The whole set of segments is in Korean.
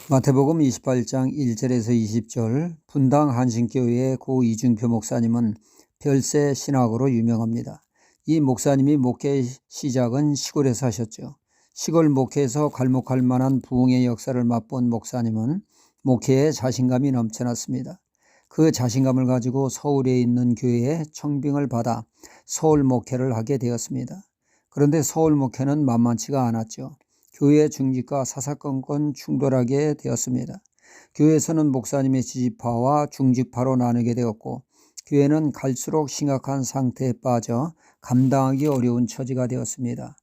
마태복음 28장 1절에서 20절 분당 한신교회의 고 이중표 목사님은 별세 신학으로 유명합니다. 이 목사님이 목회 시작은 시골에서 하셨죠. 시골 목회에서 갈목할 만한 부흥의 역사를 맛본 목사님은 목회에 자신감이 넘쳐났습니다. 그 자신감을 가지고 서울에 있는 교회에 청빙을 받아 서울 목회를 하게 되었습니다. 그런데 서울 목회는 만만치가 않았죠. 교회 중직과 사사건건 충돌하게 되었습니다. 교회에서는 목사님의 지지파와 중직파로 나누게 되었고 교회는 갈수록 심각한 상태에 빠져 감당하기 어려운 처지가 되었습니다.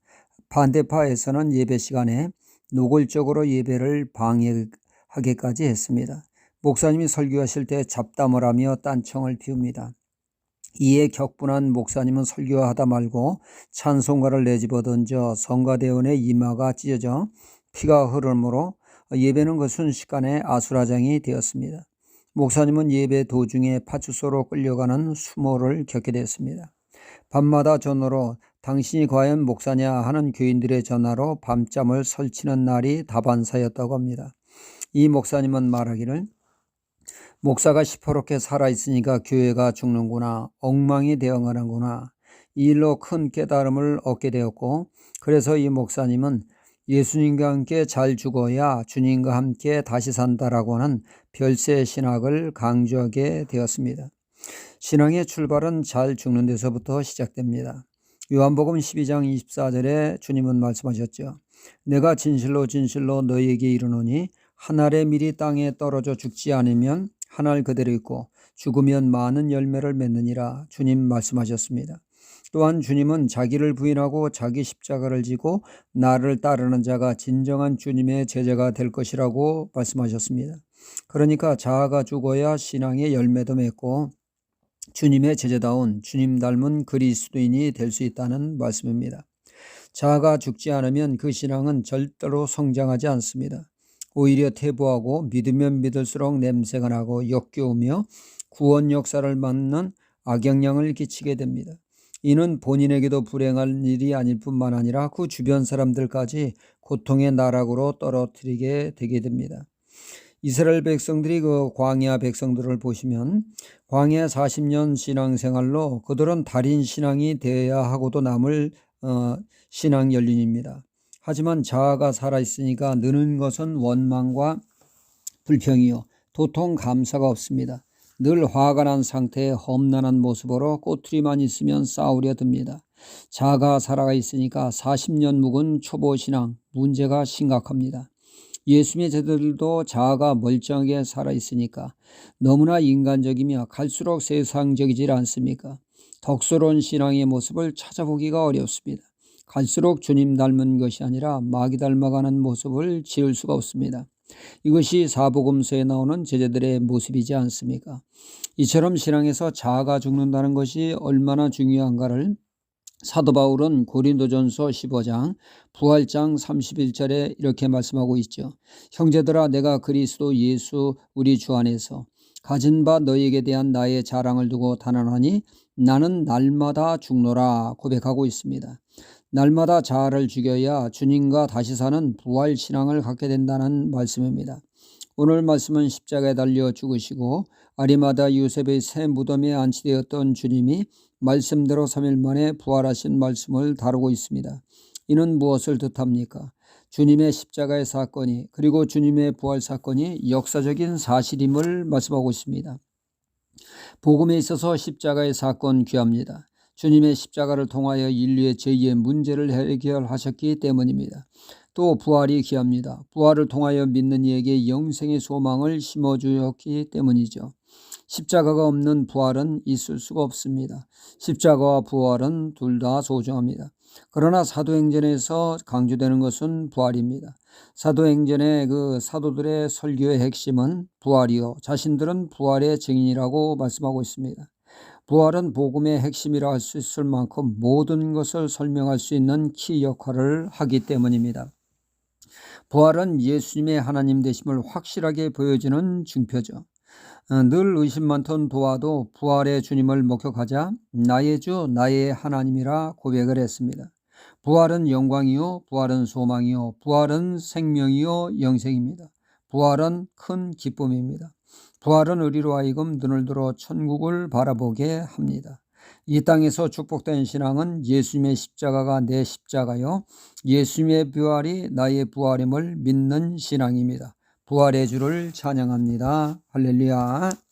반대파에서는 예배 시간에 노골적으로 예배를 방해하기까지 했습니다. 목사님이 설교하실 때 잡담을 하며 딴청을 피웁니다. 이에 격분한 목사님은 설교하다 말고 찬송가를 내집어 던져 성가대원의 이마가 찢어져 피가 흐르므로 예배는 그 순식간에 아수라장이 되었습니다. 목사님은 예배 도중에 파출소로 끌려가는 수모를 겪게 됐습니다. 밤마다 전화로 당신이 과연 목사냐 하는 교인들의 전화로 밤잠을 설치는 날이 다반사였다고 합니다. 이 목사님은 말하기를 목사가 시퍼렇게 살아있으니까 교회가 죽는구나, 엉망이 되어가는구나. 이 일로 큰 깨달음을 얻게 되었고 그래서 이 목사님은 예수님과 함께 잘 죽어야 주님과 함께 다시 산다라고 하는 별세 신학을 강조하게 되었습니다. 신앙의 출발은 잘 죽는 데서부터 시작됩니다. 요한복음 12장 24절에 주님은 말씀하셨죠. 내가 진실로 진실로 너희에게 이르노니 한 알의 밀이 땅에 떨어져 죽지 않으면 한 알 그대로 있고 죽으면 많은 열매를 맺느니라 주님 말씀하셨습니다. 또한 주님은 자기를 부인하고 자기 십자가를 지고 나를 따르는 자가 진정한 주님의 제자가 될 것이라고 말씀하셨습니다. 그러니까 자아가 죽어야 신앙의 열매도 맺고 주님의 제자다운 주님 닮은 그리스도인이 될 수 있다는 말씀입니다. 자아가 죽지 않으면 그 신앙은 절대로 성장하지 않습니다. 오히려 퇴보하고 믿으면 믿을수록 냄새가 나고 역겨우며 구원 역사를 막는 악영향을 끼치게 됩니다. 이는 본인에게도 불행한 일이 아닐 뿐만 아니라 그 주변 사람들까지 고통의 나락으로 떨어뜨리게 되게 됩니다. 이스라엘 백성들이 그 광야 백성들을 보시면 광야 40년 신앙생활로 그들은 달인 신앙이 되어야 하고도 남을 신앙 연륜입니다. 하지만 자아가 살아있으니까 느는 것은 원망과 불평이요 도통 감사가 없습니다. 늘 화가 난 상태에 험난한 모습으로 꼬투리만 있으면 싸우려 듭니다. 자아가 살아가 있으니까 40년 묵은 초보신앙 문제가 심각합니다. 예수님의 제자들도 자아가 멀쩡하게 살아있으니까 너무나 인간적이며 갈수록 세상적이질 않습니까? 덕스러운 신앙의 모습을 찾아보기가 어렵습니다. 갈수록 주님 닮은 것이 아니라 마귀 닮아가는 모습을 지을 수가 없습니다. 이것이 사복음서에 나오는 제자들의 모습이지 않습니까? 이처럼 신앙에서 자아가 죽는다는 것이 얼마나 중요한가를 사도 바울은 고린도전서 15장 부활장 31절에 이렇게 말씀하고 있죠. 형제들아 내가 그리스도 예수 우리 주 안에서 가진 바 너희에게 대한 나의 자랑을 두고 단언하니 나는 날마다 죽노라 고백하고 있습니다. 날마다 자아를 죽여야 주님과 다시 사는 부활 신앙을 갖게 된다는 말씀입니다. 오늘 말씀은 십자가에 달려 죽으시고 아리마다 요셉의 새 무덤에 안치되었던 주님이 말씀대로 3일 만에 부활하신 말씀을 다루고 있습니다. 이는 무엇을 뜻합니까? 주님의 십자가의 사건이 그리고 주님의 부활 사건이 역사적인 사실임을 말씀하고 있습니다. 복음에 있어서 십자가의 사건 귀합니다. 주님의 십자가를 통하여 인류의 죄의 문제를 해결하셨기 때문입니다. 또 부활이 귀합니다. 부활을 통하여 믿는 이에게 영생의 소망을 심어주었기 때문이죠. 십자가가 없는 부활은 있을 수가 없습니다. 십자가와 부활은 둘 다 소중합니다. 그러나 사도행전에서 강조되는 것은 부활입니다. 사도행전의 그 사도들의 설교의 핵심은 부활이요 자신들은 부활의 증인이라고 말씀하고 있습니다. 부활은 복음의 핵심이라 할 수 있을 만큼 모든 것을 설명할 수 있는 키 역할을 하기 때문입니다. 부활은 예수님의 하나님 되심을 확실하게 보여주는 증표죠. 늘 의심 많던 도와도 부활의 주님을 목격하자 나의 주 나의 하나님이라 고백을 했습니다. 부활은 영광이요 부활은 소망이요 부활은 생명이요 영생입니다. 부활은 큰 기쁨입니다. 부활은 우리로 하여금 눈을 들어 천국을 바라보게 합니다. 이 땅에서 축복된 신앙은 예수님의 십자가가 내 십자가요, 예수님의 부활이 나의 부활임을 믿는 신앙입니다. 부활의 주를 찬양합니다. 할렐루야.